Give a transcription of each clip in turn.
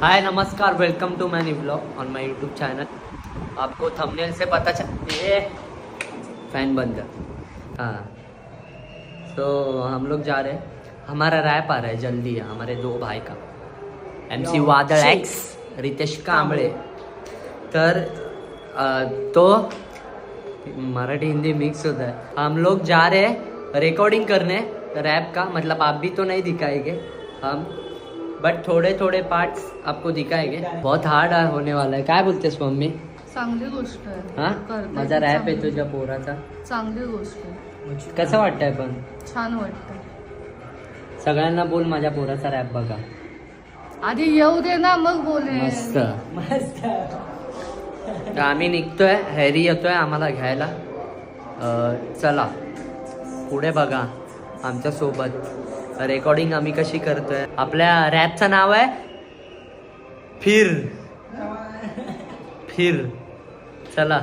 हाय नमस्कार, welcome to my new blog on my YouTube channel. आपको thumbnail से पता चल ये फैन बंद है। हाँ, तो हम लोग जा रहे हैं, हमारा रैप आ रहा है जल्दी है, हमारे दो भाई का MC वादळ एक्स रितेश कांबळे। तर तो मराठी हिंदी मिक्स होता है। हम लोग जा रहे हैं रिकॉर्डिंग करने रैप का, मतलब आप भी तो नहीं दिखाएंगे हम, बट थोड़े थोड़े पार्ट्स आपको दिखाएंगे। बहुत हार्ड होने वाला है। काय बोलतेस मम्मी? चांगली गोष्ट आहे। हा, माझा रॅप आहे तुझ्या पोराचा। चांगली गोष्ट आहे। कसं वाटतंय पण? छान वाटतं। सगळ्यांना बोल माझ्या पोराचा रॅप बघा। आधी येऊ दे ना, मग बोले। मस्त मस्त। तर आम्ही निघतोय, हॅरी येतोय आम्हाला घ्यायला। चला पुढे बघा आमच्या सोबत रेकॉर्डिंग आम्ही कशी करतोय। आपल्या रॅपचं नाव आहे फिर फिर। चला,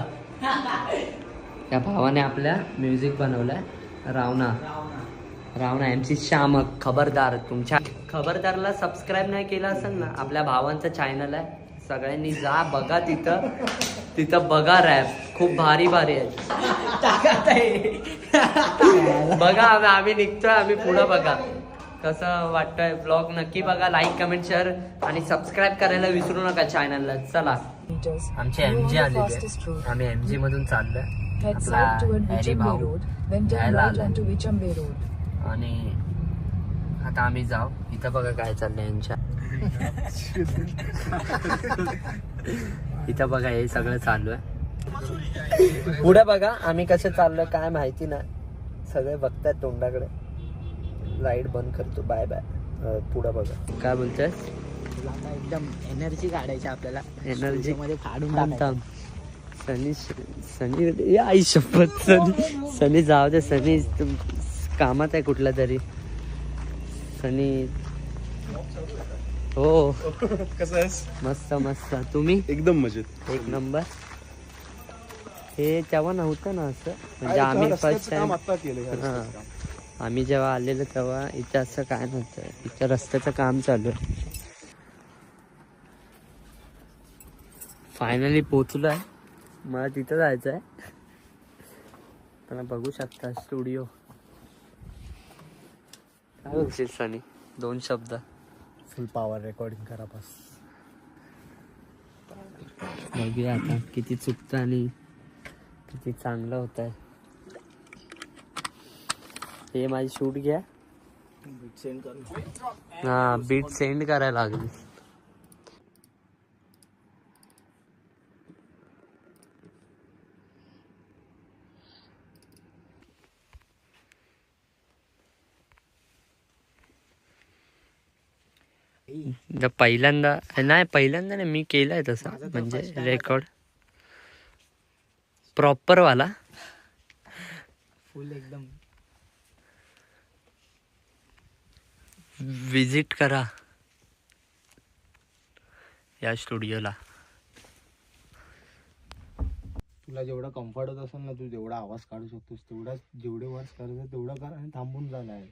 त्या भावाने आपल्या म्युझिक बनवलंय, रावणा MC श्यामक। खबरदार, तुमच्या खबरदारला सबस्क्राईब नाही केलं असेल ना, आपल्या भावांचं चॅनल आहे, सगळ्यांनी जा बघा, तिथं बघा, रॅप खूप भारी आहे। बघा आम्ही निघतोय, आम्ही पुढं बघा कसं वाटतंय ब्लॉग। नक्की बघा, लाईक कमेंट शेअर आणि सबस्क्राईब करायला विसरू नका चॅनलला। चला, आमचे MG आले, आम्ही MG मधून चाललोय आपला हॅरी भाऊ घ्यायला आलाय। आणि आता आम्ही जाऊ, इथं बघा काय चाललंय यांच्या। इथं बघा हे सगळं चालू आहे, पुढे बघा आम्ही कसं चाललोय काय माहिती नाही, सगळे बघतायत तोंडाकडे। लाईट बंद करतो, बाय बाय। पुढे बघा काय बोलतोय, एकदम एनर्जी काढायची आपल्याला, एनर्जी मध्ये काढून सनी आई शपथ, सनी जाऊ दे, सनी कामात आहे कुठला तरी सनी। हो कसं आहेस? मस्त मस्त, तुम्ही? एकदम मजेत, एक नंबर। हे तेव्हा नव्हतं ना असं, म्हणजे आम्ही फर्स्ट टाइम, आम्ही जेव्हा आलेलो तेव्हा इथं असं काय नव्हतं, इथं रस्त्याचं काम चालू आहे। फायनली पोचलो आहे, मला तिथं जायचं आहे, पण बघू शकता स्टुडिओ। काय बोलशील सनी, दोन शब्द? फुल पॉवर रेकॉर्डिंग करा बस। बघूया आता किती चुकतं आणि किती चांगलं होत आहे। हे माझी शूट घ्या, हा बीट सेंड करायला लागली। पहिल्यांदा नाही मी केलंय तसं, म्हणजे रेकॉर्ड प्रॉपर वाला फुल एकदम। विजिट करा या स्टुडिओला। तुला जेवढा कम्फर्ट होत असेल ना, तू जेवढा आवाज काढू शकतोस तेवढा, जेवढे वर्ड्स करायचं तेवढं कर आणि थांबून झालाय,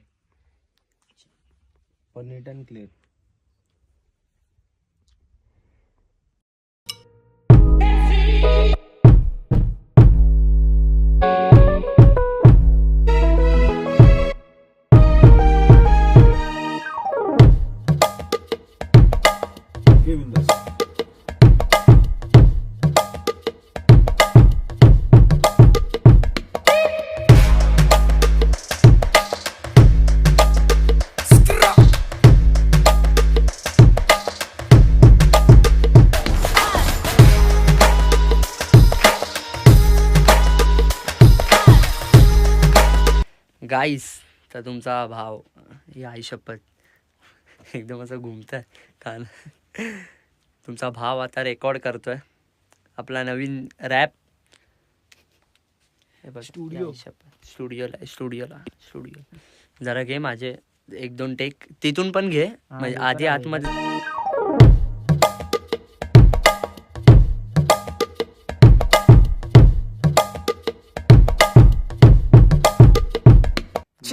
पण नीट अँड क्लिअर। गाईस, तर तुमचा भाव या आई शपथ एकदम असं घुमतंय, कारण तुमचा भाव आता रेकॉर्ड करतोय आपला नवीन रॅप। स्टुडिओला जरा घे माझे 1-2 टेक, तिथून पण घे, म्हणजे आधी आतमध्ये।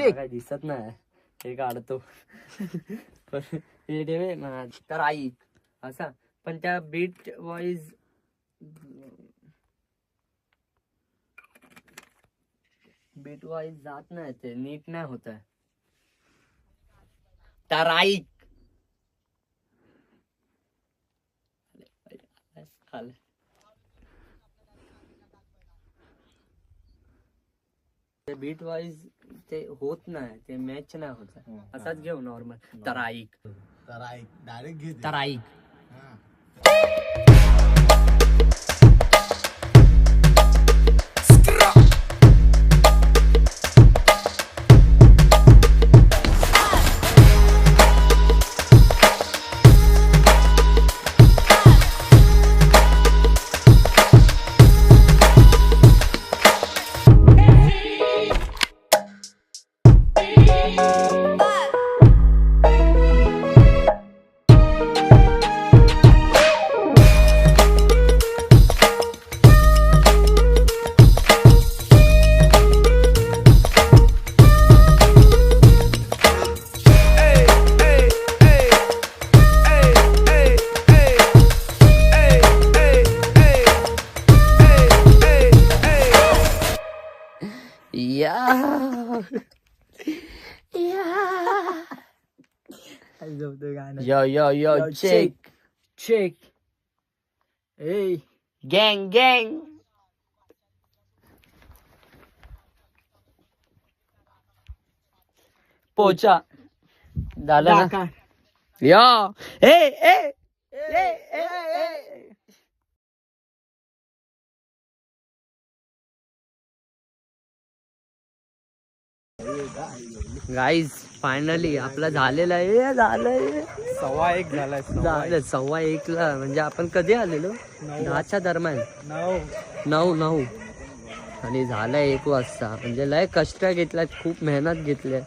काय दिसत नाही, हे काढतो पण हे ठेवे तर आई असा. पण त्या बीट वाईज जात नाही, ते नीट नाही होत आहे. तराईक बीट वाईज ते होत नाही, ते मॅच नाही होत आहे. असाच घेऊ नॉर्मल. तराईक डायरेक्ट घे. तराईक. Yo, check. Hey, gang. पोचा झालं ना. यो, ए. गाईज फायनली आपलं झालेलं आहे. झालंय 1:15 झालाय. झालं 1:15 म्हणजे आपण कधी आलेलो 10च्या दरम्यान. 9 आणि झालंय 1 वाजता. म्हणजे लय कष्ट घेतल्यात, खूप मेहनत घेतली.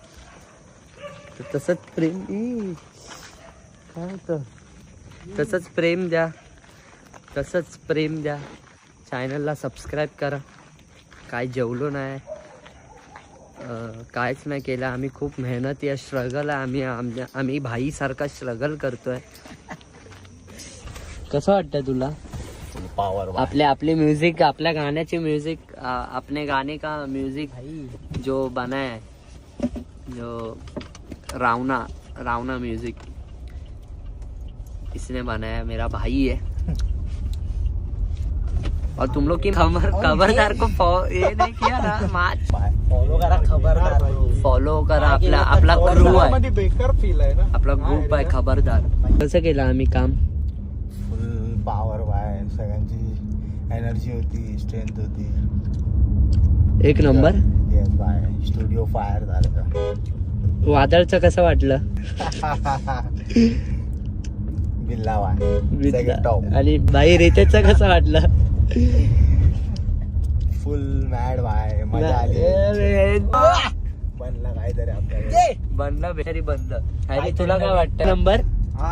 तसंच प्रेम काय होतं, तसंच प्रेम द्या. चॅनलला सबस्क्राईब करा. काय जेवलो नाही, काहीच नाही केलं. आम्ही खूप मेहनत या स्ट्रगल आहे. आम्ही भाईसारखा स्ट्रगल करतोय. कसं वाटतं तुला? पावर आपले म्यूजिक, आपल्या गाण्याचे म्यूजिक, अपने गाने का म्यूजिक जो बनाया है, जो रावना म्यूजिक इसने बनाया, मेरा भाई है. और तुम लोग की खबरदार को ये नहीं किया ना, फॉलो करा. आपला क्रू आहे, बेकार फील आहे ना. आपला ग्रुप आहे खबरदार. कसं केलं आम्ही काम? फुल पॉवर बाय, सगळ्यांची एनर्जी होती, स्ट्रेंथ होती. 1 नंबर. येस बाय. स्टुडिओ फायर झालं. वादळचं कसं वाटलं? बिल्ला बाय टॉप. आणि बाई रितेशचं कसं वाटलं? फुल मॅड बाय, मजा आली. बनला काहीतरी आपल्याला. बनला बेचारी बंद. अरे तुला काय वाटतं? नंबर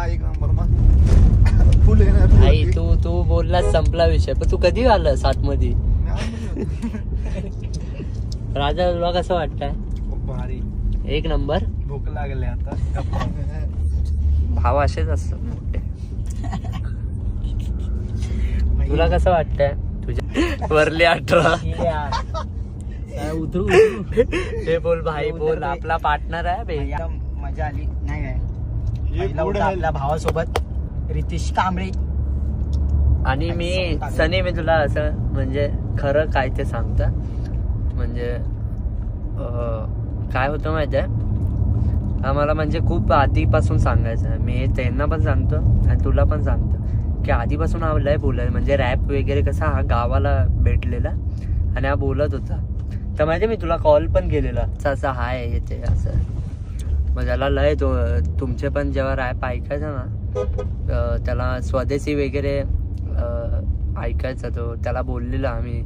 1 नंबर मग फुल एनर्जी. आई तू बोलला संपला विषय. पण तू कधी आलं 7 मध्ये? राजा तुला कसं वाटतंय? खूप भारी. 1 नंबर. भूक लागली आता. भाव असेच असतात मोठे. तुला कसं वाटतंय? तुझ्या वरले 18 उतरू. हे बोल भाई, बोल. आपला पार्टनर आहे बे. मजा आली नाही काय? पहिला होता आपल्या भावासोबत रितेश कांबळे. आणि मी तुला असं म्हणजे खरं काय ते सांगता. म्हणजे काय होतं माहिती आहे, आम्हाला म्हणजे खूप आधीपासून सांगायचं आहे. मी त्यांना पण सांगतो आणि तुला पण सांगतो की आधीपासून हा लय बोलाय. म्हणजे रॅप वगैरे कसा हा गावाला भेटलेला आणि हा बोलत होता. तर माहिती मी तुला कॉल पण केलेला, असं हाय येते असं. मग त्याला लय तुमचे पण जेव्हा रॅप ऐकायचा ना, त्याला स्वदेशी वगैरे ऐकायचा. तो त्याला बोललेला आम्ही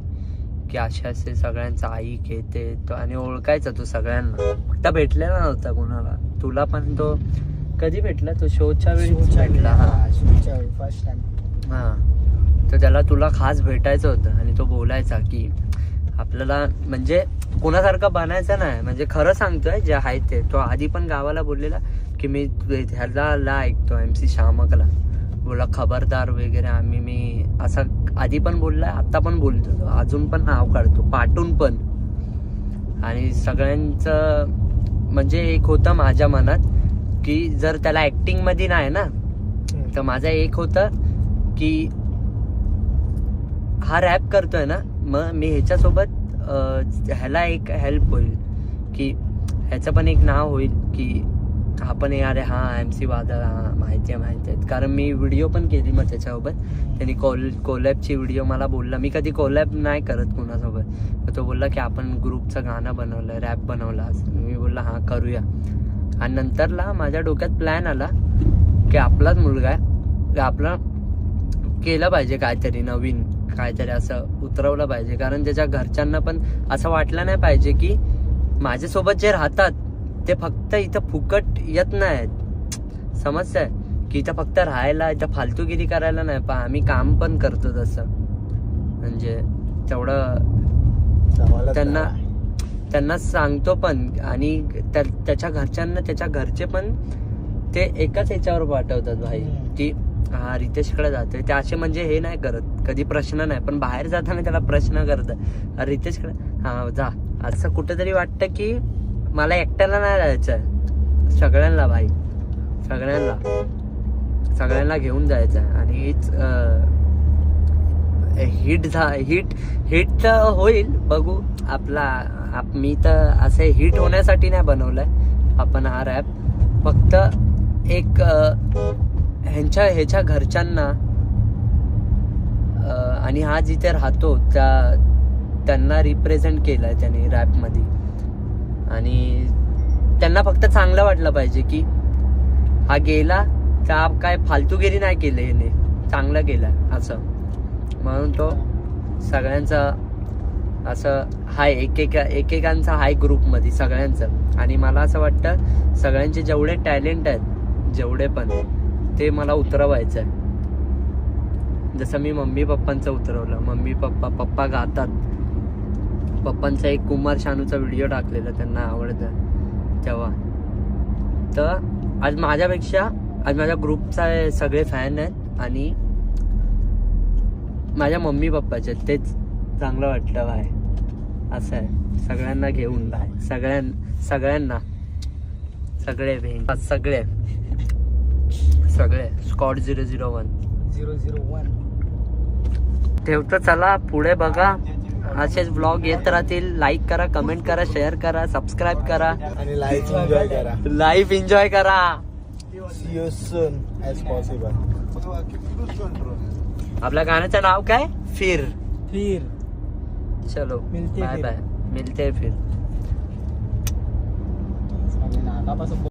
की असे सगळ्यांचा ऐक येते तो, आणि ओळखायचा तो सगळ्यांना. फक्त भेटलेला नव्हता कोणाला. तुला पण तो कधी भेटला? तो शोच्या वेळी भेटला. हा तर त्याला तुला खास भेटायचं होतं आणि तो बोलायचा की आपल्याला म्हणजे कोणासारखं बनायचं नाही. म्हणजे खरं सांगतोय जे आहे ते. तो आधी पण गावाला बोललेला की मी ह्याला ऐकतो MC शामकला बोला खबरदार वगैरे मी असं आधी पण बोललाय, आता पण बोलतो, अजून पण नाव काढतो पाठवून पण. आणि सगळ्यांचं म्हणजे एक होतं माझ्या मनात की जर त्याला ऍक्टिंग मध्ये नाही ना, तर माझं एक होतं की हा रॅप करतोय ना, मग मी ह्याच्यासोबत ह्याला एक हेल्प होईल की ह्याचं पण एक नाव होईल की हा पण अरे हा MC वादळ, हा माहिती आहे. कारण मी व्हिडिओ पण केली मग त्याच्यासोबत. त्यांनी कोलॅबची व्हिडिओ मला बोलला, मी कधी कोलॅब नाही करत कुणासोबत. मग तो बोलला की आपण ग्रुपचं गाणं बनवलं, रॅप बनवला. मी बोलला हा करूया. आणि नंतरला माझ्या डोक्यात प्लॅन आला की आपलाच मुलगा आहे, आपला केलं पाहिजे काहीतरी नवीन, काहीतरी असं उतरवलं पाहिजे. कारण त्याच्या घरच्यांना पण असं वाटलं नाही पाहिजे की माझ्यासोबत जे राहतात ते फक्त इथं फुकट येत नाहीत. समजतंय की इथं फक्त राहायला, इथं फालतूगिरी करायला नाही, पण आम्ही काम पण करतो तसं. म्हणजे तेवढं त्यांना सांगतो पण. आणि त्याच्या घरच्यांना, त्याच्या घरचे पण ते एकाच ह्याच्यावर पाठवतात भाई की हा रितेशकडे जातोय. ते असे म्हणजे हे नाही करत, कधी प्रश्न नाही. पण बाहेर जाताना त्याला प्रश्न करतात, रितेशकडे हा जा. असं कुठेतरी वाटतं की मला एकट्याला नाही जायचंय, सगळ्यांना भाई, सगळ्यांना घेऊन जायचंय. आणि हिट तर होईल, बघू. मी तर असे हिट होण्यासाठी नाही बनवलंय आपण हा रॅप. फक्त एक ह्याच्या घरच्यांना आणि हा जिथे राहतो त्यांना रिप्रेझेंट केलंय त्याने रॅपमध्ये. आणि त्यांना फक्त चांगलं वाटलं पाहिजे की हा गेला तर काय फालतूगिरी नाही केलं, याने चांगलं केलं असं. म्हणून तो सगळ्यांचा असं हाय, एकेकांचा हाय ग्रुपमध्ये सगळ्यांचं. आणि मला असं वाटतं सगळ्यांचे जेवढे टॅलेंट आहेत, जेवढे पण, ते मला उतरवायचं आहे. जसं मी मम्मी पप्पांचं उतरवलं. पप्पा गातात. पप्पांचा एक कुमार शानूचा व्हिडिओ टाकलेला, त्यांना आवडतं तेव्हा. तर आज माझ्या ग्रुपचा सगळे फॅन आहेत आणि माझ्या मम्मी पप्पाचे, तेच चांगलं वाटलं भाई. असं आहे, सगळ्यांना घेऊन भाई, सगळ्यांना सगळे स्कॉट 001 ठेवतो. चला पुढे बघा, असेच ब्लॉग येत राहतील. लाईक करा, कमेंट करा, शेअर करा, सबस्क्राईब करा आणि लाईफ एन्जॉय करा. See you soon as possible. आपल्या गाण्याचं नाव काय? फिर. चलो मिलते बाय फिर. बाय, मिलते फिर.